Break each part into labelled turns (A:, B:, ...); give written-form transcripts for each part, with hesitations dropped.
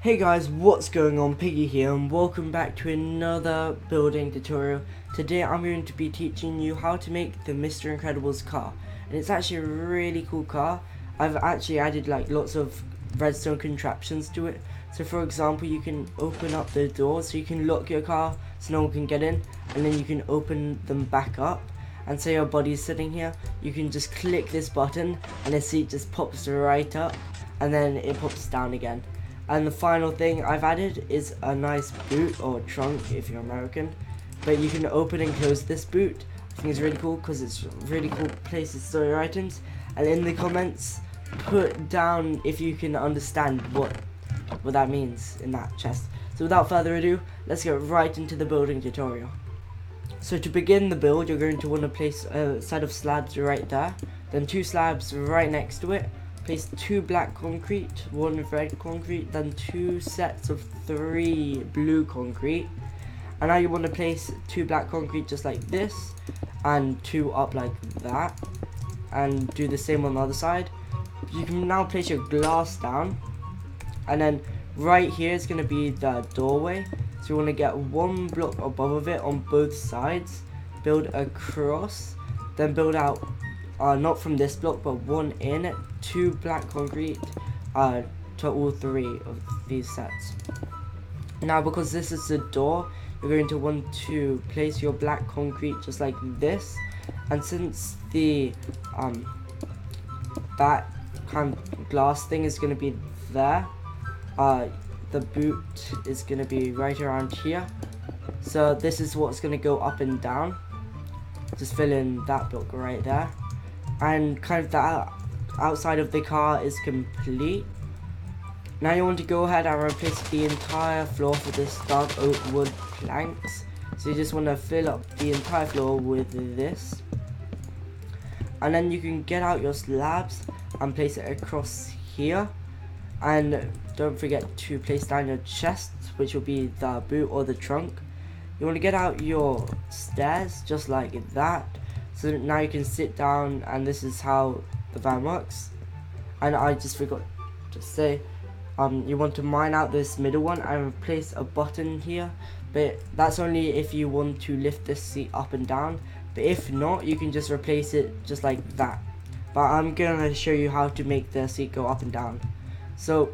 A: Hey guys, what's going on? Piggy here and welcome back to another building tutorial. Today I'm going to be teaching you how to make the Mr. Incredibles car, and it's actually a really cool car. I've actually added like lots of redstone contraptions to it. So for example, you can open up the doors so you can lock your car so no one can get in, and then you can open them back up. And say your body's sitting here, you can just click this button and the seat just pops right up and then it pops down again. And the final thing I've added is a nice boot or trunk if you're American, but you can open and close this boot. I think it's really cool because it's a really cool place to store your items. And in the comments, put down if you can understand what that means in that chest. So without further ado, let's get right into the building tutorial. So to begin the build, you're going to want to place a set of slabs right there, then 2 slabs right next to it. Place 2 black concrete, 1 red concrete, then 2 sets of 3 blue concrete. And now you want to place 2 black concrete just like this, and 2 up like that, and do the same on the other side. You can now place your glass down, and then right here is going to be the doorway. So you want to get 1 block above of it on both sides, build across, then build out, not from this block, but 1 in, 2 black concrete to all 3 of these sets. Now because this is the door, you're going to want to place your black concrete just like this, and since the that kind of glass thing is going to be there, the boot is going to be right around here. So this is what's going to go up and down. Just fill in that block right there. And kind of the outside of the car is complete. Now you want to go ahead and replace the entire floor for this dark oak wood planks. So you just want to fill up the entire floor with this. And then you can get out your slabs and place it across here. And don't forget to place down your chest, which will be the boot or the trunk. You want to get out your stairs just like that. So now you can sit down, and this is how the van works. And I just forgot to say, you want to mine out this middle one and place a button here. But that's only if you want to lift this seat up and down. But if not, you can just replace it just like that. But I'm going to show you how to make the seat go up and down. So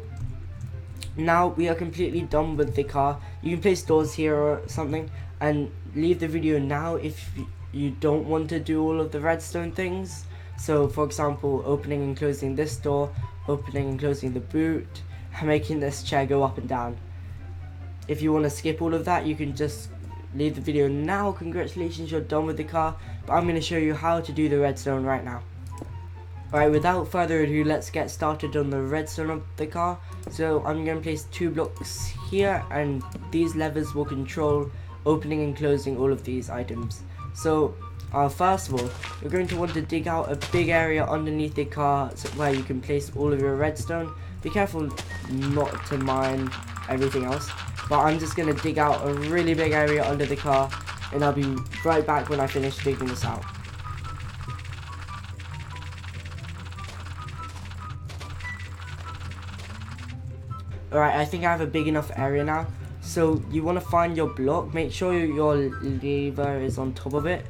A: now we are completely done with the car. You can place doors here or something, and leave the video now if you don't want to do all of the redstone things. So for example, opening and closing this door, opening and closing the boot, and making this chair go up and down. If you want to skip all of that, you can just leave the video now. Congratulations, you're done with the car. But I'm going to show you how to do the redstone right now. Alright, without further ado, let's get started on the redstone of the car. So I'm going to place 2 blocks here, and these levers will control opening and closing all of these items. So first of all, you're going to want to dig out a big area underneath the car where you can place all of your redstone. Be careful not to mine everything else, but I'm just going to dig out a really big area under the car, and I'll be right back when I finish digging this out. Alright, I think I have a big enough area now. So you want to find your block, make sure your lever is on top of it.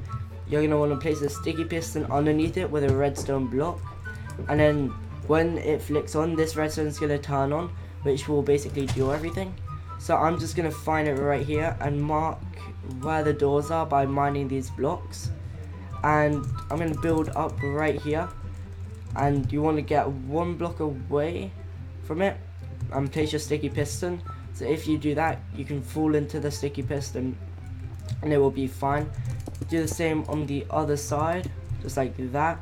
A: You're going to want to place a sticky piston underneath it with a redstone block. And then when it flicks on, this redstone is going to turn on, which will basically do everything. So I'm just going to find it right here and mark where the doors are by mining these blocks. And I'm going to build up right here. And you want to get 1 block away from it and place your sticky piston. So if you do that, you can fall into the sticky piston and it will be fine. Do the same on the other side, just like that.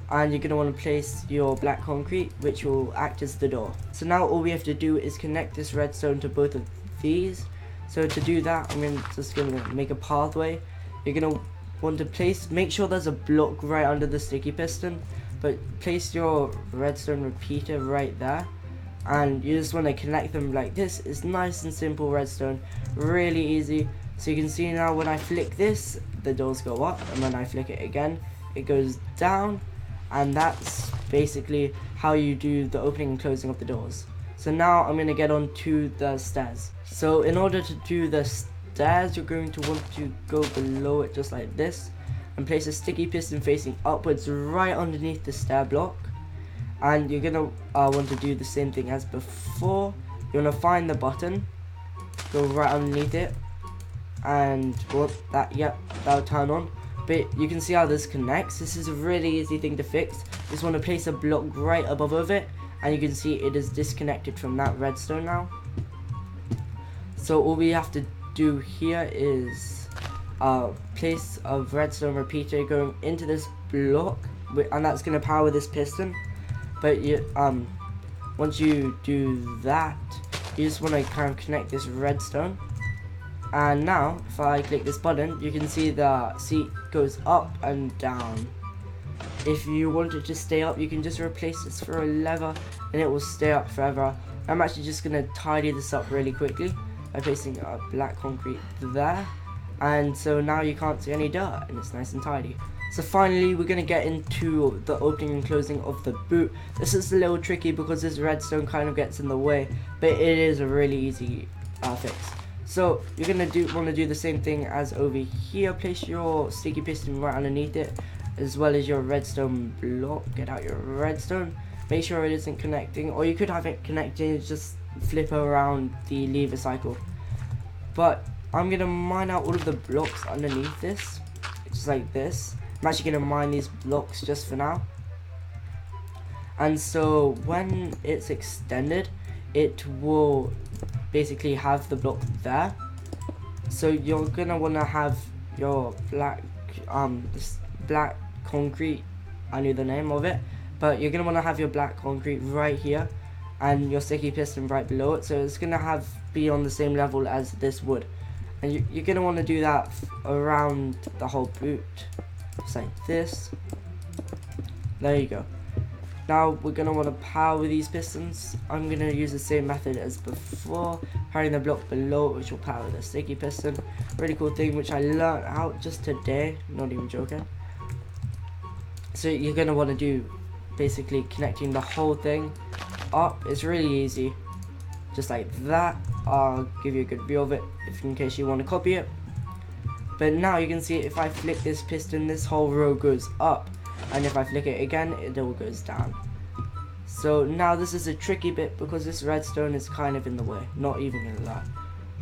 A: And you're going to want to place your black concrete, which will act as the door. So now all we have to do is connect this redstone to both of these. So to do that, I'm just going to make a pathway. You're going to want to make sure there's a block right under the sticky piston, but place your redstone repeater right there. And you just want to connect them like this. It's nice and simple redstone, really easy. So you can see now when I flick this, the doors go up, and when I flick it again, it goes down. And that's basically how you do the opening and closing of the doors. So now I'm going to get on to the stairs. So in order to do the stairs, you're going to want to go below it just like this and place a sticky piston facing upwards right underneath the stair block. And you're going to want to do the same thing as before. You want to find the button, go right underneath it, and that'll turn on. But you can see how this connects. This is a really easy thing to fix. Just want to place a block right above it, and you can see it is disconnected from that redstone now. So all we have to do here is place a redstone repeater going into this block, and that's going to power this piston. But once you do that, you just want to kind of connect this redstone. And now, if I click this button, you can see the seat goes up and down. If you want it to stay up, you can just replace this for a lever and it will stay up forever. I'm actually just going to tidy this up really quickly by placing a black concrete there. And so now you can't see any dirt and it's nice and tidy. So finally, we're going to get into the opening and closing of the boot. This is a little tricky because this redstone kind of gets in the way, but it is a really easy fix. So you're going to want to do the same thing as over here. Place your sticky piston right underneath it, as well as your redstone block. Get out your redstone. Make sure it isn't connecting, or you could have it connecting, just flip around the lever cycle. But I'm going to mine out all of the blocks underneath this, just like this. I'm actually going to mine these blocks just for now. And so when it's extended, it will basically have the block there. So you're going to want to have your black concrete, I knew the name of it, but you're going to want to have your black concrete right here and your sticky piston right below it. So it's going to be on the same level as this wood. And you're going to want to do that around the whole boot. Just like this. There you go. Now we're going to want to power these pistons. I'm going to use the same method as before, powering the block below, which will power the sticky piston. Really cool thing which I learned out just today, not even joking. So you're going to want to do basically connecting the whole thing up. It's really easy, just like that. I'll give you a good view of it in case you want to copy it. But now you can see if I flick this piston, this whole row goes up, and if I flick it again, it all goes down. So now this is a tricky bit because this redstone is kind of in the way, not even gonna lie.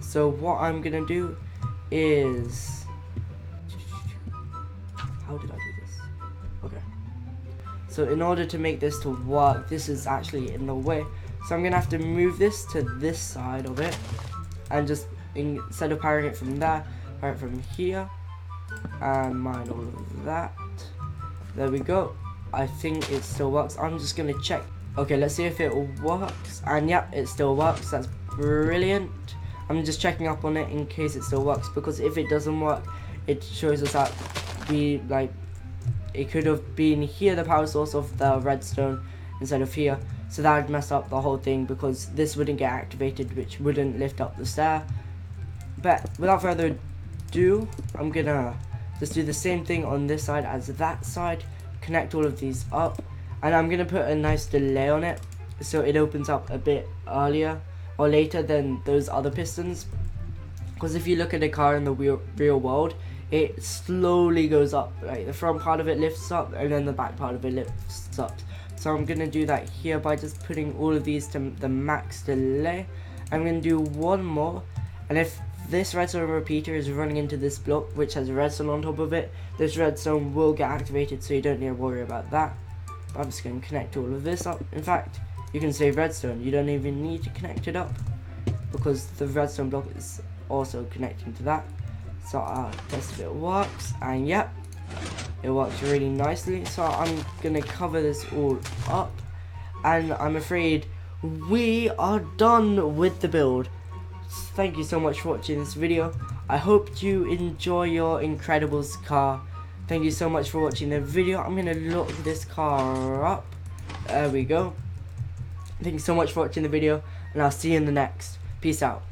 A: So what I'm gonna do is, how did I do this? Okay. So in order to make this to work, this is actually in the way. So I'm gonna have to move this to this side of it, and just instead of powering it from there, power it from here, and mine all of that. There we go. I think it still works. I'm just gonna check. Okay, let's see if it works. And yep, it still works. That's brilliant. I'm just checking up on it in case it still works, because if it doesn't work, it shows us that it could have been here, the power source of the redstone, instead of here. So that would mess up the whole thing, because this wouldn't get activated, which wouldn't lift up the stair. But without further ado, I'm gonna just do the same thing on this side as that side, connect all of these up, and I'm gonna put a nice delay on it so it opens up a bit earlier or later than those other pistons. Because if you look at a car in the real world, it slowly goes up. Like the front part of it lifts up and then the back part of it lifts up. So I'm gonna do that here by just putting all of these to the max delay. I'm gonna do one more, and if this redstone repeater is running into this block which has redstone on top of it, this redstone will get activated, so you don't need to worry about that. But I'm just going to connect all of this up. In fact, you can save redstone, you don't even need to connect it up, because the redstone block is also connecting to that. So I'll test if it works, and yep, it works really nicely. So I'm going to cover this all up, and I'm afraid we are done with the build. Thank you so much for watching this video. I hope you enjoy your Incredibles car. Thank you so much for watching the video. I'm going to lock this car up. There we go. Thank you so much for watching the video, and I'll see you in the next. Peace out.